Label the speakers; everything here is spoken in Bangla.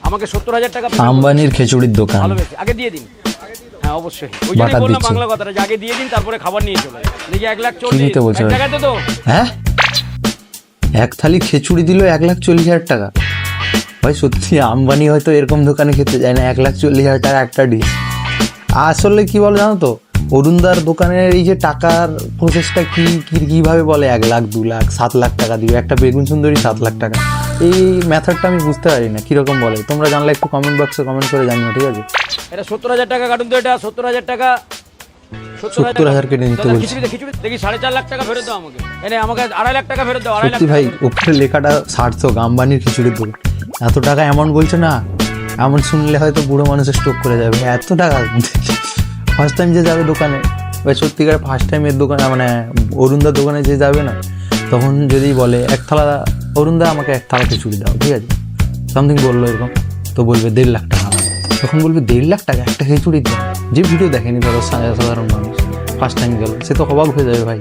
Speaker 1: আমাকে 70,000 টাকা
Speaker 2: আম্বানির খিচুড়ির দোকান।
Speaker 1: ভালোবেসে আগে দিয়ে দিন। হ্যাঁ অবশ্যই, ওই জন্যই বললাম বাংলা কথাটা যে আগে দিয়ে দিন তারপরে খাবার নিয়ে চলে যান। দেখি 1,40,000 এক টাকাতে তো।
Speaker 2: হ্যাঁ, এক থালি খিচুড়ি দিল 1,40,000 টাকা। ভাই সত্যি আম্বানি হয়তো এরকম দোকানে খেতে যায় না, 1,40,000 টাকা একটা ডিশ। আসলে কি বলো জানো তো, অরুণদার দোকানের এই যে টাকার প্রসেসটা কিভাবে বলে 1 লাখ 2 লাখ 7 লাখ টাকা দিবে একটা বেগুন সুন্দরী, 7 লাখ টাকা। এই মেথডটা আমি বুঝতে পারি না কিরকম বলে। তোমরা জানলে একটু কমেন্ট বক্সে কমেন্ট করে জানিও, ঠিক আছে?
Speaker 1: এটা 70,000 টাকা কাটুন তো, এটা 70,000 টাকা।
Speaker 2: 70,000 কেটে নিতে বলছি।
Speaker 1: খিচুড়ি দেখি 4.5 লাখ টাকা ফেরত দাও আমাকে। এনে আমাকে 2.5 লাখ টাকা ফেরত দাও। 2.5 লাখ
Speaker 2: সত্যি ভাই, উপরে লেখাটা সার্থক, আম্বানির খিচুড়ির দোকান। এত টাকা অ্যামাউন্ট বলছে না, এমন শুনলে হয়তো বুড়ো মানুষের স্ট্রোক করে যাবে। এত টাকা ফার্স্ট টাইম যে যাবে দোকানে, ভাই সত্যিকার ফার্স্ট টাইম এর দোকানে মানে অরুণদার দোকানে যে যাবে না, তখন যদি বলে এক থালা অরুণদা আমাকে 1 থালা খিচুড়ি দাও, ঠিক আছে, সামথিং বললো এরকম, তো বলবে 1.5 লাখ টাকা। তখন বলবে 1.5 লাখ টাকা একটা খিচুড়ি দাও। যে ভিডিও দেখেনি ধরো সাধারণ মানুষ, ফার্স্ট টাইম গেল, সে তো অবাক হয়ে যাবে ভাই।